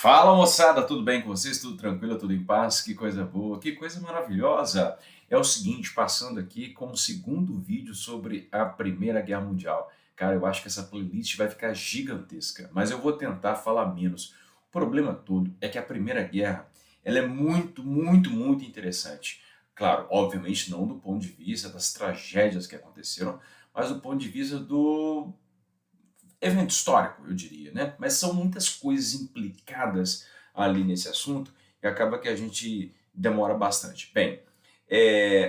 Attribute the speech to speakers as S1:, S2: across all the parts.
S1: Fala moçada, tudo bem com vocês? Tudo tranquilo, tudo em paz? Que coisa boa, que coisa maravilhosa! É o seguinte, passando aqui com o segundo vídeo sobre a Primeira Guerra Mundial. Cara, eu acho que essa playlist vai ficar gigantesca, mas eu vou tentar falar menos. O problema todo é que a Primeira Guerra, ela é muito interessante. Claro, obviamente não do ponto de vista das tragédias que aconteceram, mas do ponto de vista do evento histórico, eu diria, né? Mas são muitas coisas implicadas ali nesse assunto e acaba que a gente demora bastante. Bem,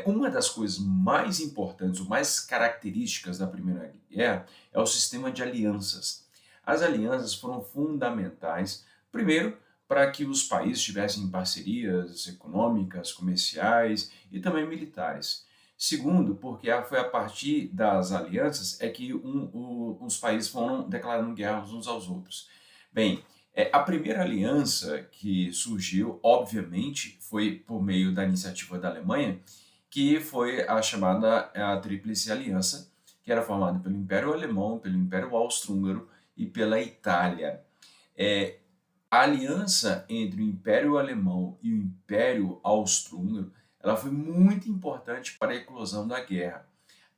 S1: uma das coisas mais importantes, ou mais características da Primeira Guerra é o sistema de alianças. As alianças foram fundamentais, primeiro, para que os países tivessem parcerias econômicas, comerciais e também militares. Segundo, porque foi a partir das alianças é que os países foram declarando guerra uns aos outros. Bem, a primeira aliança que surgiu, obviamente, foi por meio da iniciativa da Alemanha, que foi a chamada a Tríplice Aliança, que era formada pelo Império Alemão, pelo Império Austro-Húngaro e pela Itália. É, a aliança entre o Império Alemão e o Império Austro-Húngaro, ela foi muito importante para a eclosão da guerra.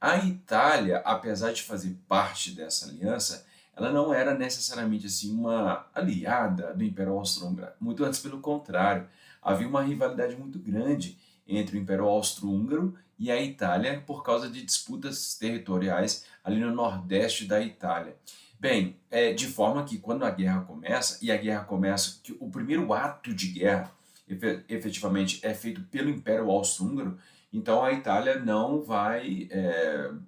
S1: A Itália, apesar de fazer parte dessa aliança, ela não era necessariamente assim uma aliada do Império Austro-Húngaro. Muito antes, pelo contrário, havia uma rivalidade muito grande entre o Império Austro-Húngaro e a Itália por causa de disputas territoriais ali no nordeste da Itália. Bem, de forma que quando a guerra começa, e a guerra começa, que o primeiro ato de guerra efetivamente é feito pelo Império Austro-Húngaro, então a Itália não vai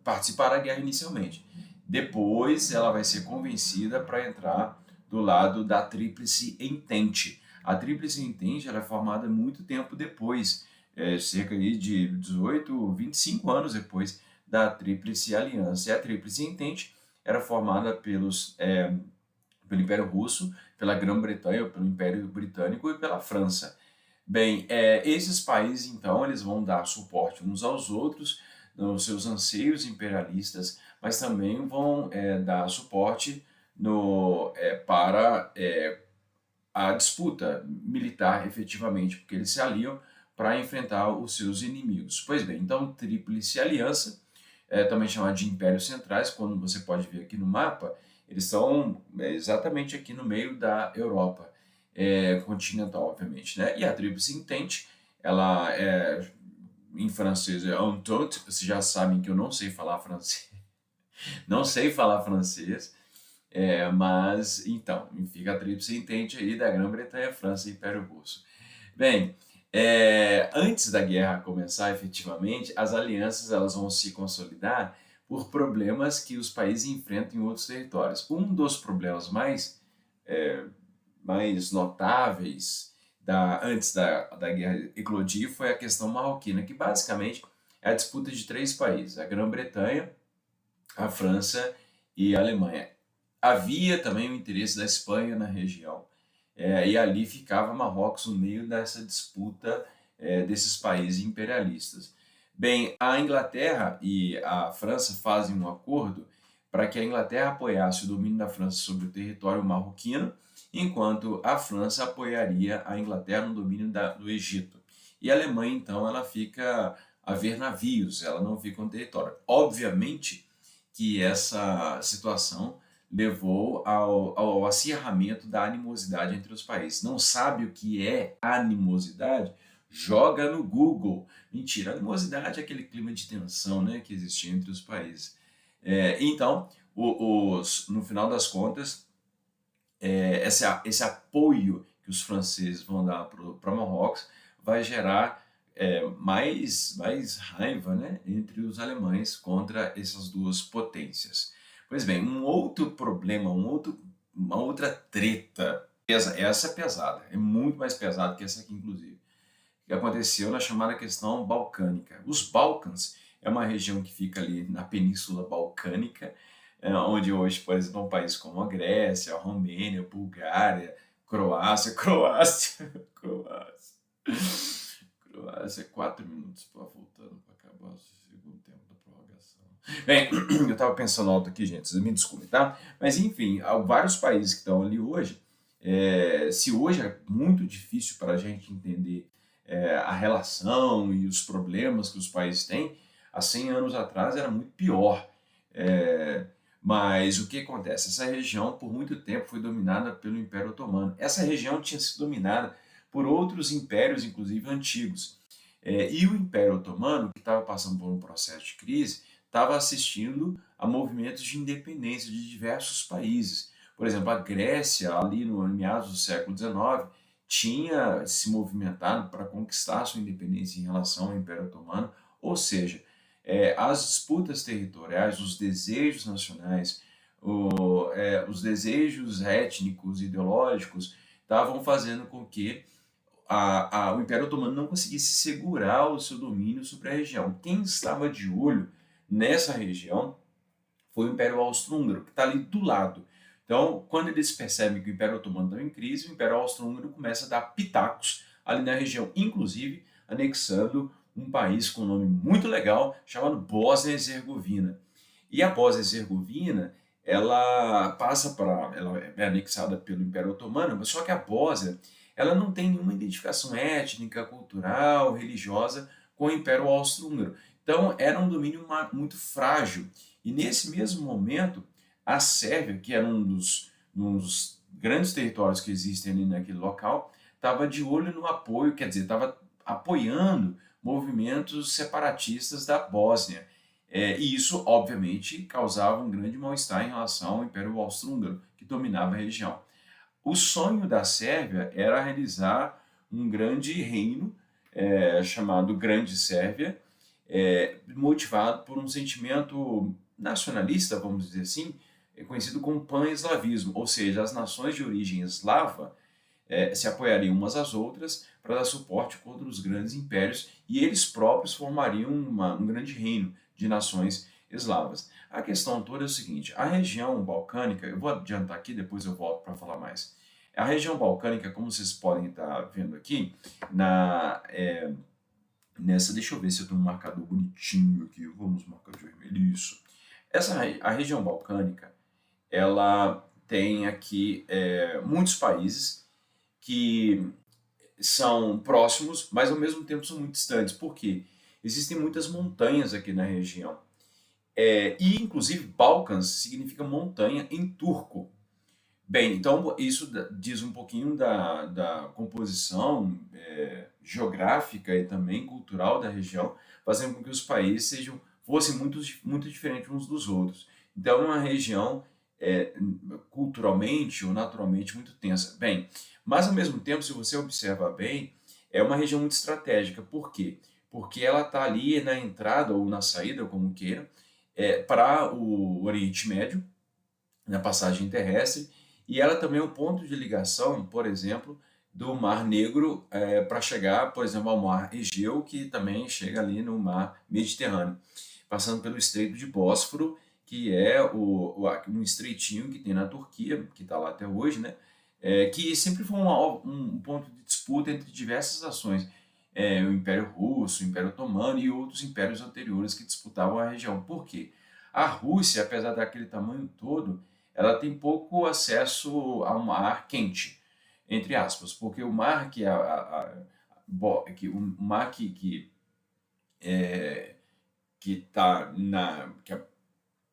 S1: participar da guerra inicialmente. Depois ela vai ser convencida para entrar do lado da Tríplice Entente. A Tríplice Entente ela é formada muito tempo depois, cerca de 18, 25 anos depois da Tríplice Aliança. E a Tríplice Entente era formada pelo Império Russo, pela Grã-Bretanha, pelo Império Britânico e pela França. Bem, esses países, então, eles vão dar suporte uns aos outros nos seus anseios imperialistas, mas também vão dar suporte para a disputa militar, efetivamente, porque eles se aliam para enfrentar os seus inimigos. Pois bem, então, Tríplice Aliança, também chamada de Impérios Centrais, quando você pode ver aqui no mapa, eles são exatamente aqui no meio da Europa continental, obviamente, né? E a Tríplice Entente, ela em francês é Entente, vocês já sabem que eu não sei falar francês, não sei falar francês, mas então, fica a Tríplice Entente aí da Grã-Bretanha, França e Império Russo. Bem, antes da guerra começar efetivamente, as alianças elas vão se consolidar por problemas que os países enfrentam em outros territórios. Um dos problemas mais notáveis antes da guerra eclodir foi a questão marroquina, que basicamente é a disputa de três países, a Grã-Bretanha, a França e a Alemanha. Havia também o interesse da Espanha na região, e ali ficava Marrocos no meio dessa disputa desses países imperialistas. Bem, a Inglaterra e a França fazem um acordo para que a Inglaterra apoiasse o domínio da França sobre o território marroquino, enquanto a França apoiaria a Inglaterra no domínio do Egito. E a Alemanha, então, ela fica a ver navios, ela não fica no território. Obviamente que essa situação levou ao acirramento da animosidade entre os países. Não sabe o que é animosidade? Joga no Google. Mentira, animosidade é aquele clima de tensão, né, que existia entre os países. Então, no final das contas, esse apoio que os franceses vão dar para Marrocos vai gerar mais raiva, né, entre os alemães contra essas duas potências. Pois bem, um outro problema, uma outra treta, essa é pesada, é muito mais pesada que essa aqui, inclusive, que aconteceu na chamada questão balcânica. Os Balcãs é uma região que fica ali na Península Balcânica, onde hoje, por exemplo, um país como a Grécia, a Romênia, a Bulgária, Croácia, 4 minutos para voltando para acabar o segundo tempo da prorrogação. Bem, eu estava pensando alto aqui, gente, vocês me desculpem, tá? Mas enfim, há vários países que estão ali hoje Se hoje é muito difícil para a gente entender a relação e os problemas que os países têm, há 100 anos atrás era muito pior. É, mas o que acontece? Essa região, por muito tempo, foi dominada pelo Império Otomano. Essa região tinha sido dominada por outros impérios, inclusive antigos. E o Império Otomano, que estava passando por um processo de crise, estava assistindo a movimentos de independência de diversos países. Por exemplo, a Grécia, ali no meados do século XIX, tinha se movimentado para conquistar sua independência em relação ao Império Otomano, ou seja, as disputas territoriais, os desejos nacionais, os desejos étnicos, ideológicos, estavam fazendo com que o Império Otomano não conseguisse segurar o seu domínio sobre a região. Quem estava de olho nessa região foi o Império Austro-Húngaro, que está ali do lado. Então, quando eles percebem que o Império Otomano está em crise, o Império Austro-Húngaro começa a dar pitacos ali na região, inclusive anexando um país com um nome muito legal, chamado Bósnia-Herzegovina. E a Bósnia-Herzegovina, ela é anexada pelo Império Otomano, mas só que a Bósnia, ela não tem nenhuma identificação étnica, cultural, religiosa com o Império Austro-Húngaro. Então, era um domínio muito frágil. E nesse mesmo momento, a Sérvia, que era um dos grandes territórios que existem ali naquele local, estava de olho no apoio, quer dizer, estava apoiando movimentos separatistas da Bósnia. E isso, obviamente, causava um grande mal-estar em relação ao Império Austro-Húngaro, que dominava a região. O sonho da Sérvia era realizar um grande reino, chamado Grande Sérvia, motivado por um sentimento nacionalista, vamos dizer assim, conhecido como pan-eslavismo, ou seja, as nações de origem eslava se apoiariam umas às outras para dar suporte contra os grandes impérios e eles próprios formariam um grande reino de nações eslavas. A questão toda é o seguinte, a região balcânica, eu vou adiantar aqui, depois eu volto para falar mais. A região balcânica, como vocês podem estar vendo aqui, deixa eu ver se eu tenho um marcador bonitinho aqui, vamos marcar de vermelho, isso. A região balcânica, ela tem aqui muitos países que são próximos, mas ao mesmo tempo são muito distantes. Por quê? Existem muitas montanhas aqui na região. E, inclusive, Balkans significa montanha em turco. Bem, então isso diz um pouquinho da composição geográfica e também cultural da região, fazendo com que os países fossem muito diferentes uns dos outros. Então é uma região culturalmente ou naturalmente muito tensa. Bem, mas ao mesmo tempo, se você observa bem, é uma região muito estratégica. Por quê? Porque ela está ali na entrada ou na saída, como queira, para o Oriente Médio, na passagem terrestre, e ela também é um ponto de ligação, por exemplo, do Mar Negro para chegar, por exemplo, ao Mar Egeu, que também chega ali no Mar Mediterrâneo, passando pelo Estreito de Bósforo, que é um estreitinho que tem na Turquia, que está lá até hoje, né? Que sempre foi um ponto de disputa entre diversas nações, o Império Russo, o Império Otomano e outros impérios anteriores que disputavam a região. Por quê? A Rússia, apesar daquele tamanho todo, ela tem pouco acesso ao mar quente, entre aspas, porque o mar que o mar que está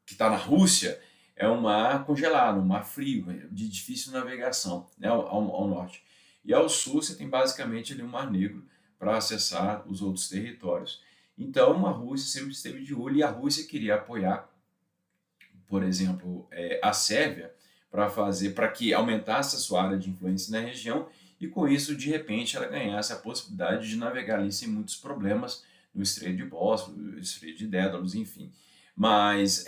S1: que tá na Rússia é um mar congelado, um mar frio, de difícil navegação, né, ao norte. E ao sul você tem basicamente ali um Mar Negro para acessar os outros territórios. Então a Rússia sempre esteve de olho e a Rússia queria apoiar, por exemplo, a Sérvia para que aumentasse a sua área de influência na região e com isso, de repente, ela ganhasse a possibilidade de navegar ali sem muitos problemas no Estreito de Bósforo, no Estreito de Dédalus, enfim. Mas,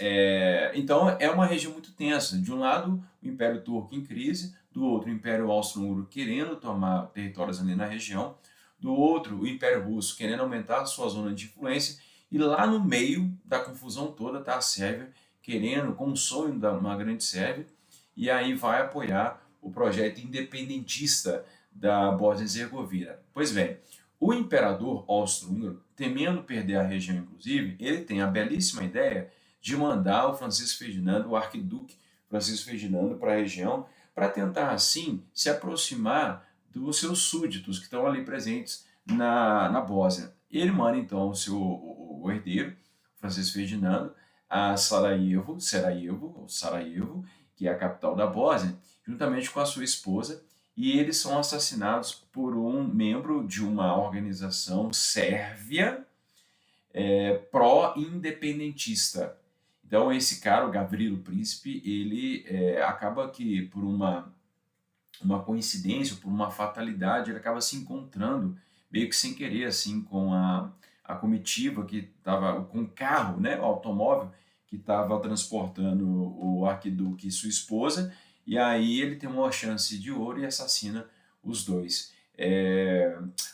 S1: então, é uma região muito tensa. De um lado, o Império Turco em crise, do outro, o Império Austro-Húngaro querendo tomar territórios ali na região, do outro, o Império Russo querendo aumentar a sua zona de influência, e lá no meio da confusão toda está a Sérvia, querendo, com o sonho de uma grande Sérvia, e aí vai apoiar o projeto independentista da Bósnia-Herzegovina. Pois bem, o imperador austro-húngaro, temendo perder a região inclusive, ele tem a belíssima ideia de mandar o Francisco Ferdinando, o arquiduque Francisco Ferdinando, para a região para tentar, assim, se aproximar dos seus súditos que estão ali presentes na Bósnia. Ele manda, então, o herdeiro, Francisco Ferdinando, a Sarajevo, que é a capital da Bósnia, juntamente com a sua esposa, e eles são assassinados por um membro de uma organização sérvia pró-independentista. Então esse cara, o Gavrilo Príncipe, ele acaba que por uma coincidência, por uma fatalidade, ele acaba se encontrando meio que sem querer assim com a comitiva que estava, com o carro, né, o automóvel que estava transportando o arquiduque e sua esposa, e aí ele tem uma chance de ouro e assassina os dois.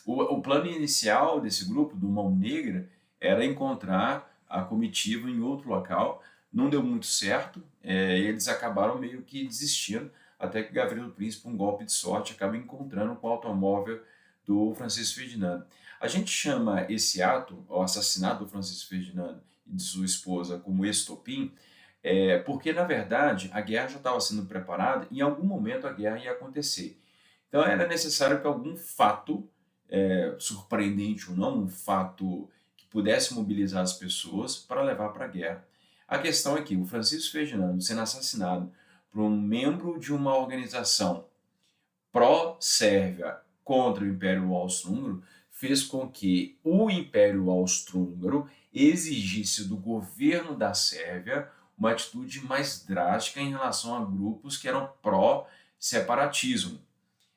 S1: O plano inicial desse grupo, do Mão Negra, era encontrar a comitiva em outro local. Não deu muito certo, eles acabaram meio que desistindo, até que Gavrilo Príncipe, um golpe de sorte, acaba encontrando com o automóvel do Francisco Ferdinando. A gente chama esse ato, o assassinato do Francisco Ferdinando e de sua esposa, como estopim, porque, na verdade, a guerra já estava sendo preparada e em algum momento a guerra ia acontecer. Então era necessário que algum fato, surpreendente ou não, um fato que pudesse mobilizar as pessoas para levar para a guerra. A questão é que o Francisco Ferdinando sendo assassinado por um membro de uma organização pró-Sérvia contra o Império Austro-Húngaro fez com que o Império Austro-Húngaro exigisse do governo da Sérvia uma atitude mais drástica em relação a grupos que eram pró-separatismo.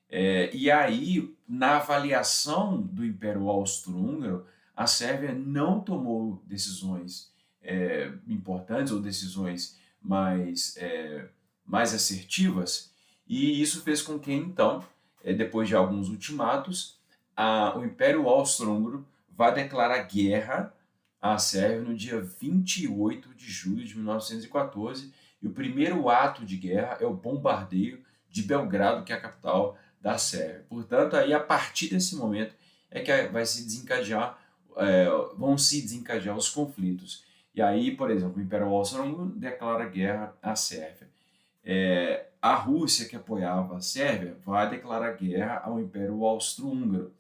S1: E aí, na avaliação do Império Austro-Húngaro, a Sérvia não tomou decisões importantes ou decisões mais assertivas, e isso fez com que, então, depois de alguns ultimatos, o Império Austro-Húngaro vá declarar guerra à Sérvia no dia 28 de julho de 1914, e o primeiro ato de guerra é o bombardeio de Belgrado, que é a capital da Sérvia. Portanto, aí, a partir desse momento é que vão se desencadear os conflitos. E aí, por exemplo, o Império Austro-Húngaro declara guerra à Sérvia. A Rússia, que apoiava a Sérvia, vai declarar guerra ao Império Austro-Húngaro.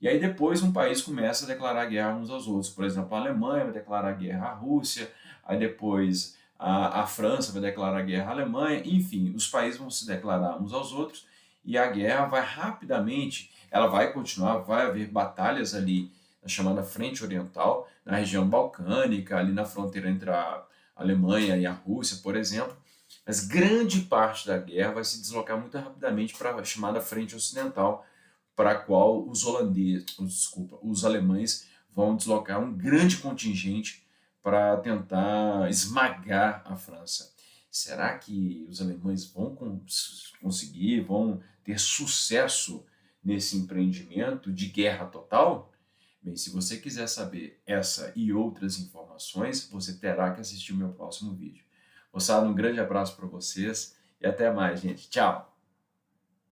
S1: E aí depois um país começa a declarar guerra uns aos outros. Por exemplo, a Alemanha vai declarar guerra à Rússia, aí depois a França vai declarar guerra à Alemanha, enfim, os países vão se declarar uns aos outros e a guerra vai rapidamente, ela vai continuar, vai haver batalhas ali na chamada Frente Oriental, na região balcânica, ali na fronteira entre a Alemanha e a Rússia, por exemplo, mas grande parte da guerra vai se deslocar muito rapidamente para a chamada Frente Ocidental, para a qual os alemães vão deslocar um grande contingente para tentar esmagar a França. Será que os alemães vão conseguir, vão ter sucesso nesse empreendimento de guerra total? Bem, se você quiser saber essa e outras informações, você terá que assistir o meu próximo vídeo. Moçada, um grande abraço para vocês e até mais, gente. Tchau!